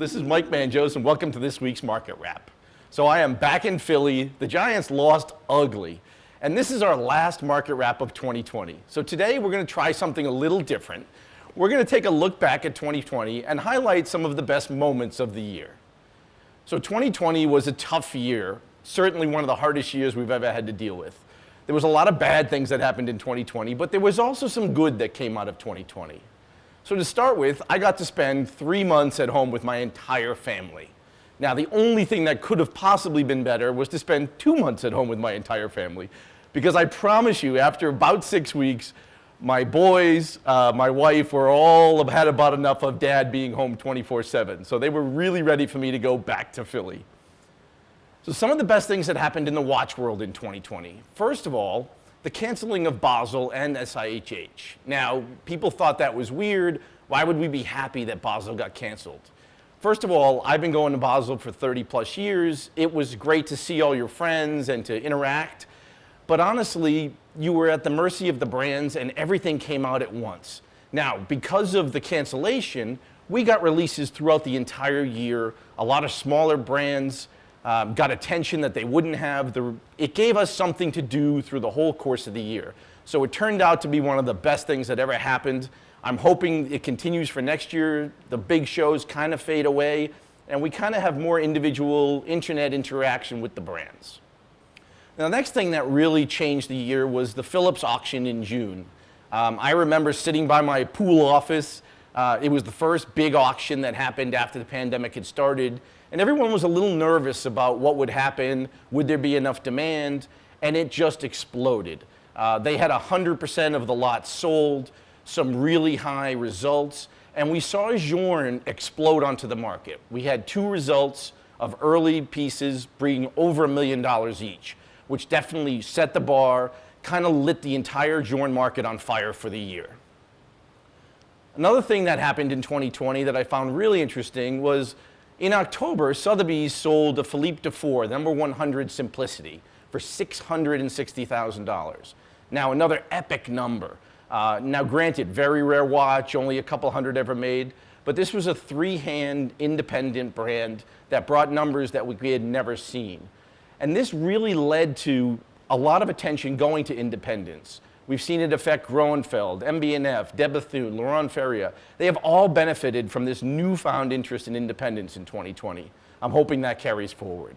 This is Mike Manjos, and welcome to this week's Market Wrap. So I am back in Philly. The Giants lost ugly, and this is our last Market Wrap of 2020. So today we're going to try something a little different. We're going to take a look back at 2020 and highlight some of the best moments of the year. So 2020 was a tough year, certainly one of the hardest years we've ever had to deal with. There was a lot of bad things that happened in 2020, but there was also some good that came out of 2020. So to start with, I got to spend 3 months at home with my entire family. Now, the only thing that could have possibly been better was to spend 2 months at home with my entire family, because I promise you, after about 6 weeks, my boys, my wife were all had about enough of Dad being home 24/7. So they were really ready for me to go back to Philly. So some of the best things that happened in the watch world in 2020. First of all, the canceling of Basel and SIHH. Now, people thought that was weird. Why would we be happy that Basel got canceled? First of all, I've been going to Basel for 30 plus years. It was great to see all your friends and to interact. But honestly, you were at the mercy of the brands and everything came out at once. Now, because of the cancellation, we got releases throughout the entire year. A lot of smaller brands got attention that they wouldn't have. It gave us something to do through the whole course of the year. So it turned out to be one of the best things that ever happened. I'm hoping it continues for next year. The big shows kind of fade away, and we kind of have more individual internet interaction with the brands. Now, the next thing that really changed the year was the Philips auction in June. I remember sitting by my pool office. It was the first big auction that happened after the pandemic had started, and everyone was a little nervous about what would happen, would there be enough demand, and it just exploded. They had 100% of the lots sold, some really high results, and we saw Sohne explode onto the market. We had 2 results of early pieces bringing over $1 million each, which definitely set the bar, kind of lit the entire Sohne market on fire for the year. Another thing that happened in 2020 that I found really interesting was in October, Sotheby's sold a Philippe Dufour, number 100 Simplicity, for $660,000. Now, another epic number. Now, granted, very rare watch, only a couple hundred ever made, but this was a 3-hand independent brand that brought numbers that we had never seen. And this really led to a lot of attention going to independents. We've seen it affect Groenfeld, MB&F, De Bethune, Laurent Ferrier. They have all benefited from this newfound interest in independence in 2020. I'm hoping that carries forward.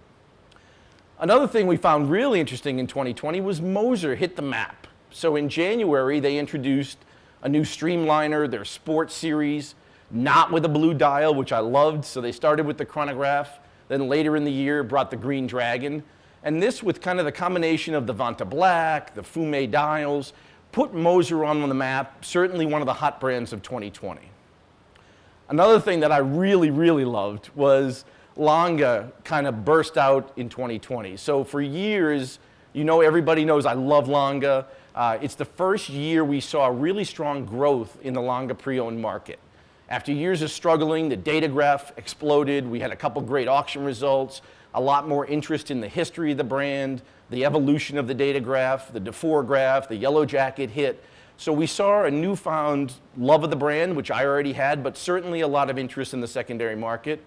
Another thing we found really interesting in 2020 was Moser hit the map. So in January, they introduced a new streamliner, their sports series, not with a blue dial, which I loved. So they started with the chronograph, then later in the year brought the Green Dragon. And this, with kind of the combination of the Vanta Black, the Fume dials, put Moser on the map, certainly one of the hot brands of 2020. Another thing that I really, really loved was Lange kind of burst out in 2020. So for years, you know, everybody knows I love Lange. It's the first year we saw really strong growth in the Lange pre-owned market. After years of struggling, the data graph exploded. We had a couple great auction results, a lot more interest in the history of the brand, the evolution of the data graph, the Dufour graph, the Yellow Jacket hit. So we saw a newfound love of the brand, which I already had, but certainly a lot of interest in the secondary market.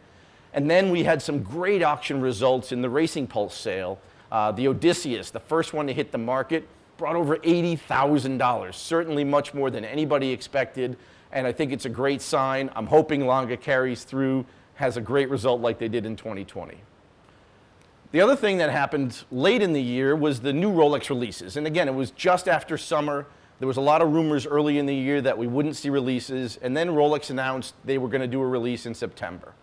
And then we had some great auction results in the Racing Pulse sale. The Odysseus, the first one to hit the market, brought over $80,000, certainly much more than anybody expected. And I think it's a great sign. I'm hoping Lange carries through, has a great result like they did in 2020. The other thing that happened late in the year was the new Rolex releases. And again, it was just after summer. There was a lot of rumors early in the year that we wouldn't see releases. And then Rolex announced they were going to do a release in September.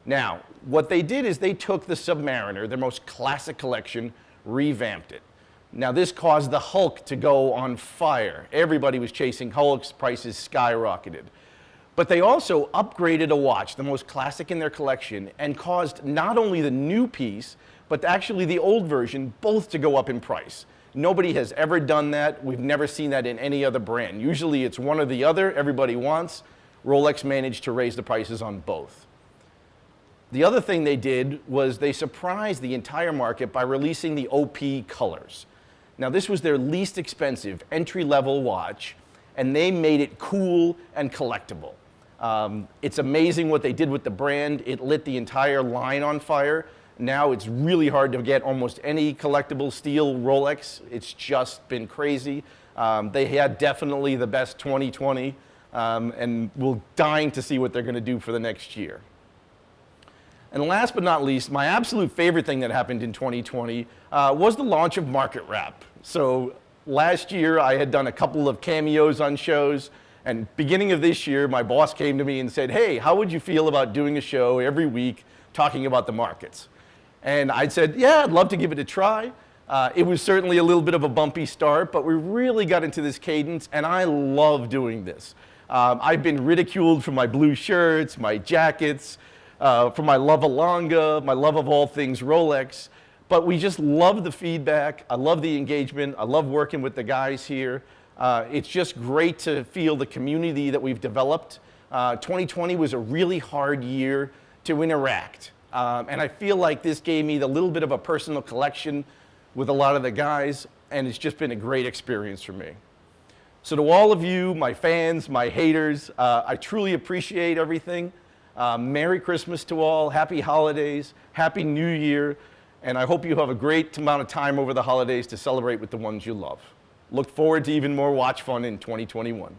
Now, what they did is they took the Submariner, their most classic collection, revamped it. Now, this caused the Hulk to go on fire. Everybody was chasing Hulks, prices skyrocketed. But they also upgraded a watch, the most classic in their collection, and caused not only the new piece, but actually the old version, both to go up in price. Nobody has ever done that. We've never seen that in any other brand. Usually it's one or the other, everybody wants. Rolex managed to raise the prices on both. The other thing they did was they surprised the entire market by releasing the OP colors. Now, this was their least expensive entry-level watch, and they made it cool and collectible. It's amazing what they did with the brand. It lit the entire line on fire. Now it's really hard to get almost any collectible steel Rolex. It's just been crazy. They had definitely the best 2020, and we're dying to see what they're going to do for the next year. And last but not least, my absolute favorite thing that happened in 2020 was the launch of Market Wrap. So last year, I had done a couple of cameos on shows, and beginning of this year, my boss came to me and said, hey, how would you feel about doing a show every week talking about the markets? And I said, yeah, I'd love to give it a try. It was certainly a little bit of a bumpy start, but we really got into this cadence, and I love doing this. I've been ridiculed for my blue shirts, my jackets, for my love of Lange, my love of all things Rolex, but we just love the feedback. I love the engagement. I love working with the guys here. It's just great to feel the community that we've developed. 2020 was a really hard year to interact. And I feel like this gave me the little bit of a personal collection with a lot of the guys, and it's just been a great experience for me. So to all of you, my fans, my haters, I truly appreciate everything. Merry Christmas to all, happy holidays, happy New Year, and I hope you have a great amount of time over the holidays to celebrate with the ones you love. Look forward to even more watch fun in 2021.